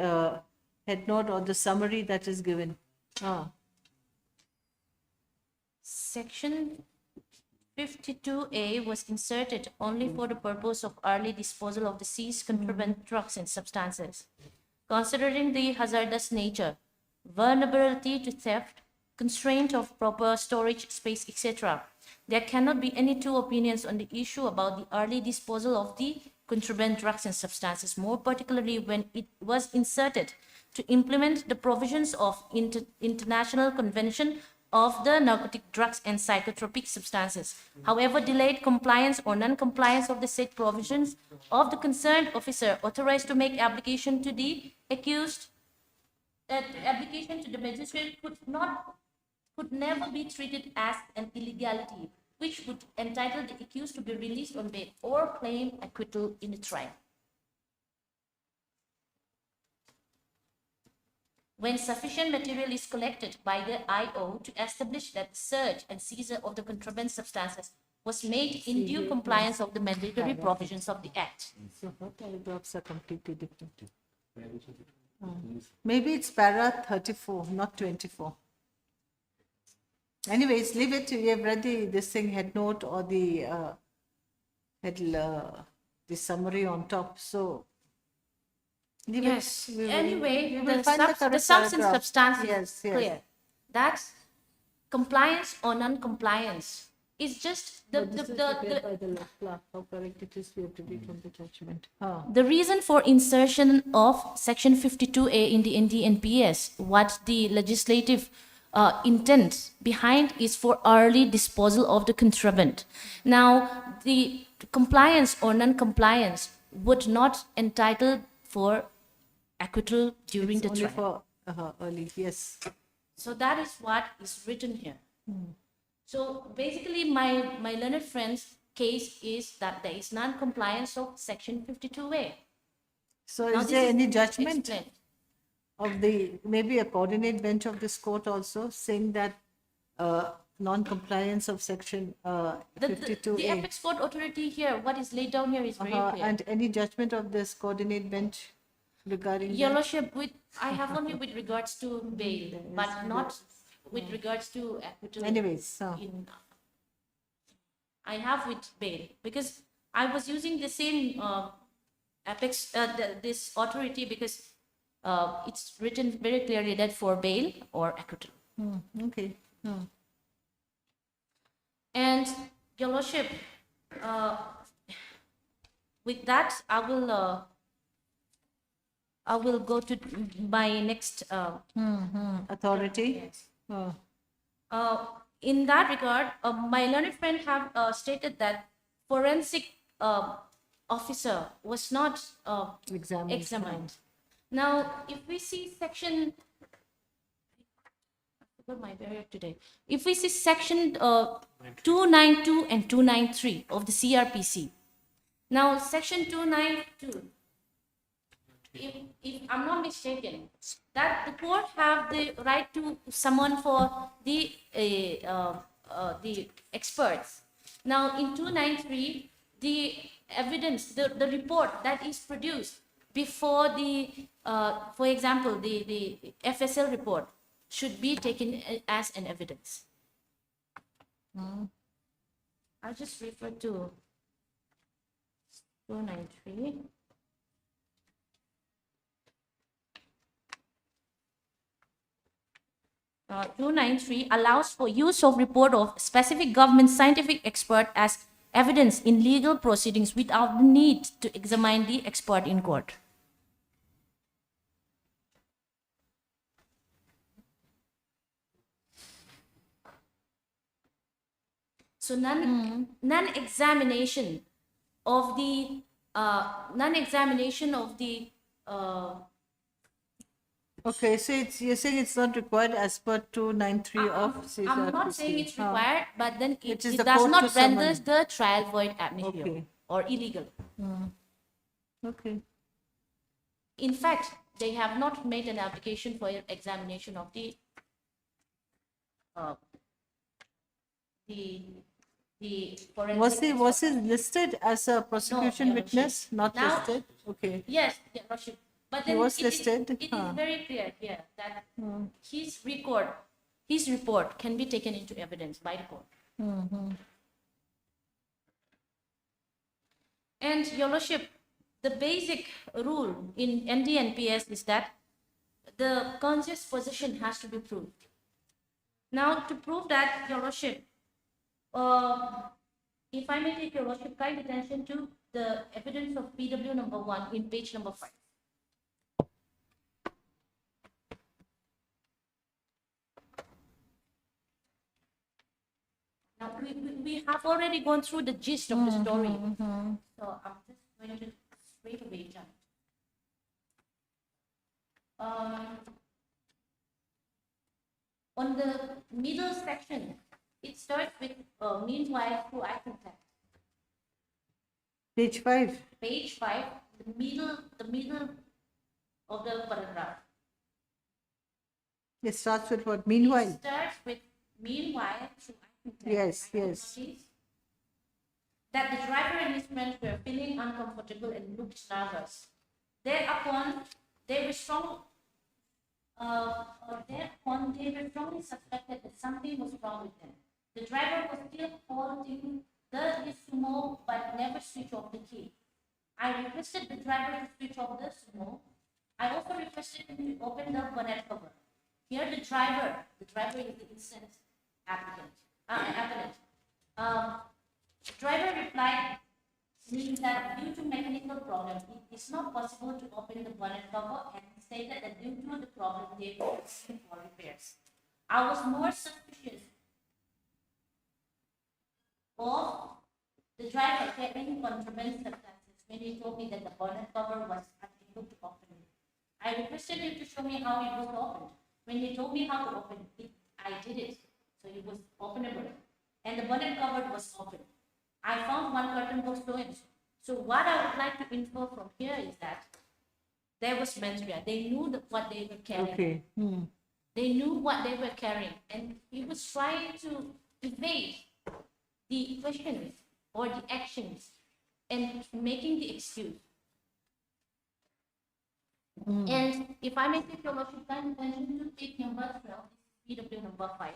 head note or the summary that is given. Section 52A was inserted only for the purpose of early disposal of the seized contraband drugs and substances. Considering the hazardous nature, vulnerability to theft, constraint of proper storage space, etc., there cannot be any two opinions on the issue about the early disposal of the contraband drugs and substances, more particularly when it was inserted to implement the provisions of International Convention of the Narcotic Drugs and Psychotropic Substances. However, delayed compliance or non-compliance of the said provisions of the concerned officer authorized to make application to the accused, application to the magistrate could never be treated as an illegality, which would entitle the accused to be released on bail or claim acquittal in the trial. When sufficient material is collected by the IO to establish that the search and seizure of the contraband substances was made in due compliance of the mandatory provisions of the Act. So her paragraphs are completely different. Maybe it's para 34, not 24. Anyways, leave it. We have read this thing, head note or the the summary on top. So leave Yes. it. Anyway, we will the find sums and paragraph. substance is Yes. clear. That compliance or non-compliance is just This is prepared by the clerk. How correct it is, we have to read from the judgment. the reason for insertion of Section 52A in the NDNPS, what the legislative intent behind is for early disposal of the contraband. Now, the compliance or non-compliance would not entitle for acquittal during the Only trial. for early, yes. So that is what is written here. So basically, my learned friend's case is that there is non-compliance of Section 52A. So Now is this there is any judgment explained. of the, maybe a coordinate bench of this court also saying that non-compliance of section The 52A Apex Court Authority here, what is laid down here is very clear. and any judgment of this coordinate bench regarding Your that? Lordship, I have only with regards to bail, but not with regards to acquittal. Anyways, I have with bail because I was using the same Apex, this authority because it's written very clearly that for bail or acquittal. okay. And Your Lordship, with that, I will go to my next. Authority? Yes. In that regard, my learned friend have stated that forensic officer was not examined. Now, if we see section, I forgot my barrier today. If we see section 292 and 293 of the CRPC. Now, section 292, if I'm not mistaken, that the court have the right to summon for the experts. Now, in 293, the evidence, the report that is produced before the, for example, the FSL report should be taken as an evidence. I'll just refer to 293. Uh, 293 allows for use of report of specific government scientific expert as evidence in legal proceedings without the need to examine the expert in court. So non-examination of the Okay, so you're saying it's not required as per 293 of Caesar I'm not saying it's Christi. required, but then It it, is it the does court not to render summon. the trial void ab initio Okay. or illegal. Okay. In fact, they have not made an application for examination of the forensic. Was he listed as a prosecution Your witness? Lordship. Not Now- listed? Okay. Yes, Your Lordship. But He then was it listed, is huh. very clear here that his report can be taken into evidence by the court. And Your Lordship, the basic rule in NDNPS is that the conscious possession has to be proved. Now, to prove that, Your Lordship, if I may take Your Lordship kind attention to the evidence of PW number 1 in page number 5. Now, we have already gone through the gist of the story. So I'm just going to straight away jump. On the middle section, it starts with meanwhile through eye contact. Page 5. Page 5, the middle of the paragraph. It starts with what? Meanwhile. It starts with meanwhile through eye contact. Yes, yes. That the driver and his friends were feeling uncomfortable and looked nervous. Thereupon, they were strongly suspected that something was wrong with them. The driver was still holding the sumo but never switched off the key. I requested the driver to switch off the sumo. I also requested him to open the bonnet cover. Here the driver is the innocent applicant. The driver replied saying that due to mechanical problem, it is not possible to open the bonnet cover, and he stated that due to the problem, they were looking for repairs. I was more suspicious of the driver carrying contraband substances when he told me that the bonnet cover was unable to open it. I requested him to show me how it was opened. When he told me how to open it, I did it. So it was openable. And the bonnet cover was open. I found one curtain was closed. So what I would like to infer from here is that there was mens rea. They knew what they were carrying. Okay. They knew what they were carrying. And he was trying to evade the questions or the actions and making the excuse. And if I may take Your Lordship kind attention to page number 12, PW number 5.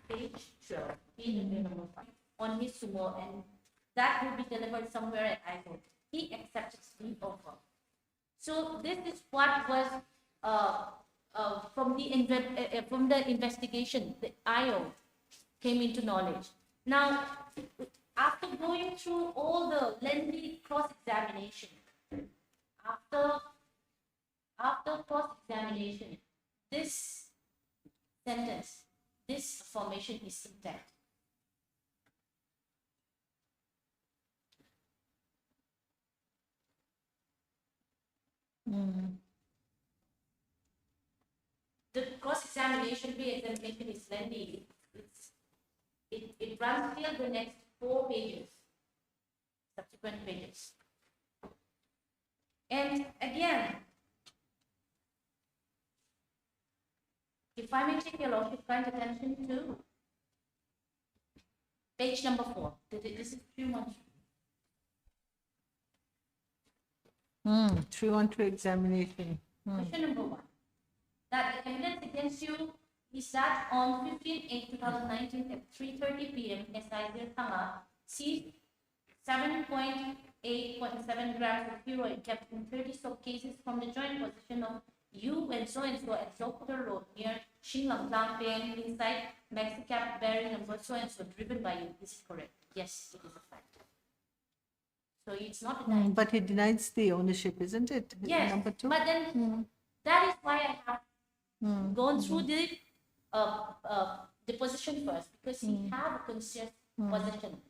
Page 12, PW number 5, on his sumo, and that will be delivered somewhere at IO. He accepted the offer. So this is what was from the investigation, the IO came into knowledge. Now, after going through all the lengthy cross-examination, after cross-examination, this sentence, this formation is intact. The cross-examination re-examination is lengthy. It runs till the next 4 pages, subsequent pages. And again, if I may take Your Lordship kind attention to page number 4. This is 313. 312 examination. Question number 1. That the evidence against you is that on 15/8/2019 at 3:30 p.m. SI Tanga seized 7.8.7 grams of heroin kept in 30 soap cases from the joint possession of you and so at Zokotor Road near Shinglam Plang inside Maxicab bearing number so and so driven by you. Is it correct? Yes, it is a fact. So it's not denied. But he denies the ownership, isn't it? Yes, Number 2. but then that is why I have gone through the position first, because he have a conscious possession.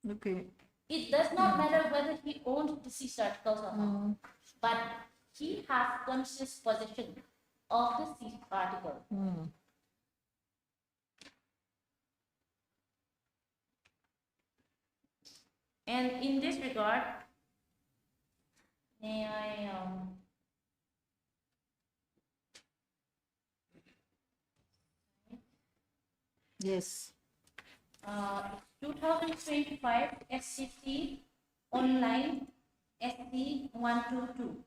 Okay. It does not matter whether he owned the seized articles or not, but he has conscious possession of the seized article. And in this regard, may I Yes. 2025 SCC online SC 122.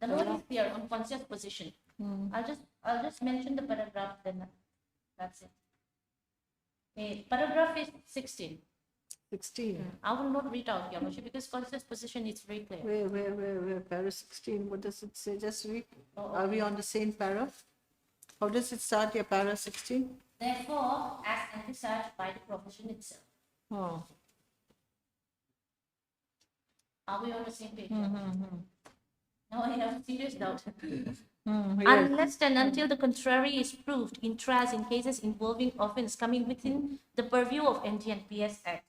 The law is clear on conscious possession. I'll just mention the paragraph, then that's it. Okay, paragraph is 16. 16. I will not read out, Your Worship, because conscious possession is very clear. Where? Para 16. What does it say? Just read. Are we on the same para? How does it start, your para 16? Therefore, as envisaged by the provision itself. Oh. Are we on the same page? Now I have serious doubt. Yes. Unless and until the contrary is proved in trials in cases involving offence coming within the purview of NDNPS Act,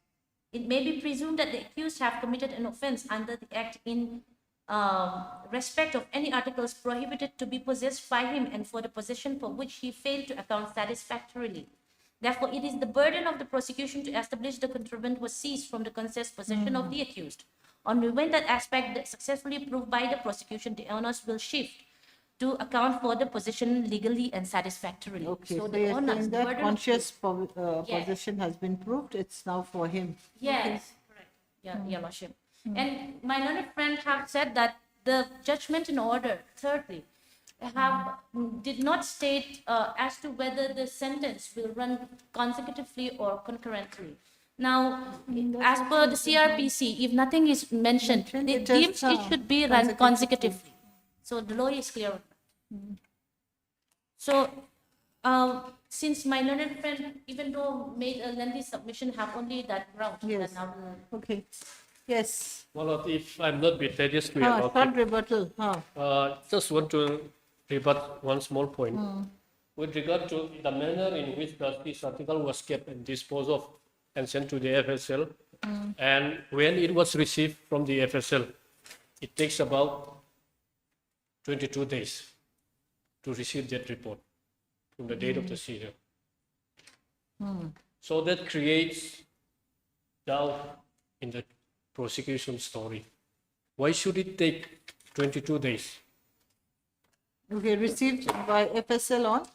it may be presumed that the accused have committed an offence under the Act in respect of any articles prohibited to be possessed by him and for the possession for which he failed to account satisfactorily. Therefore, it is the burden of the prosecution to establish the contraband was seized from the conscious possession of the accused. Only when that aspect is successfully proved by the prosecution, the onus will shift to account for the possession legally and satisfactorily. Okay, so the you're onus, saying the that burden of conscious Yes. possession has been proved, it's now for him. Yes, correct. Yeah, Your Lordship. And my learned friend have said that the judgment in order, thirdly, did not state as to whether the sentence will run consecutively or concurrently. Now, as per the CRPC, if nothing is mentioned, Mentioned, it it just, deems it should be run consecutively. So the law is clear. So, since my learned friend, even though made a lengthy submission, have only that ground. Yes. Now, Okay. Yes. Well, if I'm not being tedious to Ah, your short rebuttal. just want to rebut one small point. With regard to the manner in which this article was kept and disposed of and sent to the FSL, and when it was received from the FSL, it takes about 22 days to receive that report from the date of the seizure. So that creates doubt in the prosecution story. Why should it take 22 days? Okay, received by FSL on?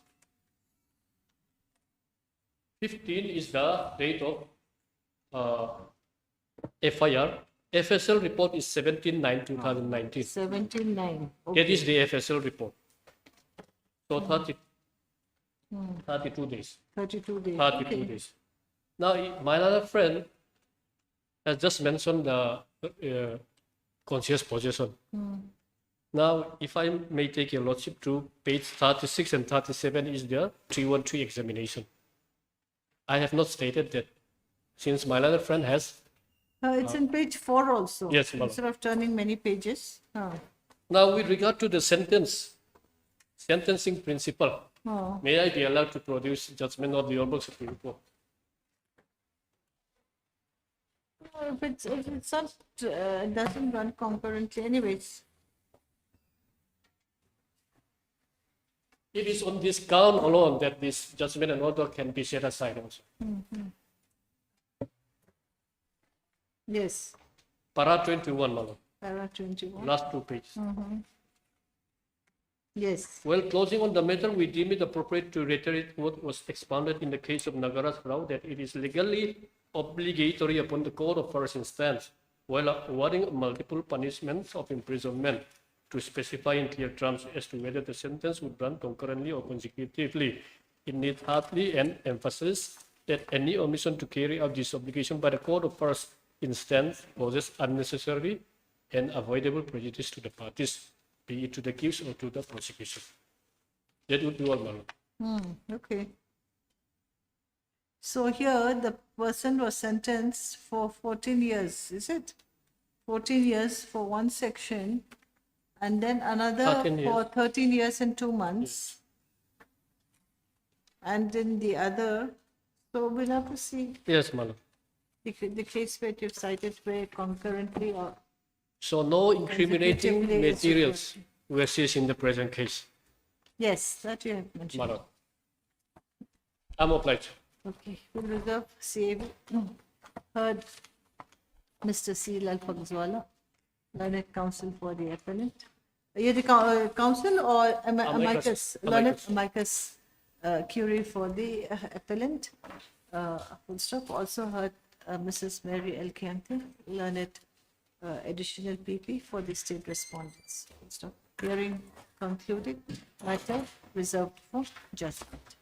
15 is the date of FIR. FSL report is 17/9/2019. 17/9. That Okay. is the FSL report. So 32 days. 32 days. 32 Okay. days. Now, my other friend has just mentioned the conscious possession. Now, if I may take your lordship to page 36 and 37 is the 313 examination. I have not stated that since my other friend has. It's in page 4 also. Yes, madam. Instead of turning many pages. Now, with regard to the sentencing principle, may I be allowed to produce judgment of the Honorable Supreme Court? If it's not, it doesn't run concurrently anyways. It is on this count alone that this judgment and order can be set aside also. Yes. Para 21, madam. Para 21. Last 2 pages. Yes. Well, closing on the matter, we deem it appropriate to reiterate what was expounded in the case of Nagara's Rao, that it is legally obligatory upon the court of first instance, while awarding multiple punishments of imprisonment, to specify in clear terms as to whether the sentence would run concurrently or consecutively. It needs hardly an emphasis that any omission to carry out this obligation by the court of first instance causes unnecessary and avoidable prejudice to the parties, be it to the accused or to the prosecution. That would be all, madam. Okay. So here the person was sentenced for 14 years, is it? 14 years for one section, and then another 13 years. for 13 years and 2 months. And then the other, so we'll have to see Yes, madam. the case that you've cited where concurrently or So no incriminating Executively is materials were seized in the present case, yes, that you have mentioned. madam. I'm obliged. Okay, we'll reserve CAV. Heard Mr. C. Lal Fagzwala, learned counsel for the appellant. You're the counsel or amicus? Learned amicus curiae for the appellant. Full stop. Also heard Mrs. Mary L. Chianti, learned additional PP for the state respondents. Full stop. Hearing concluded. Matter reserved for judgment.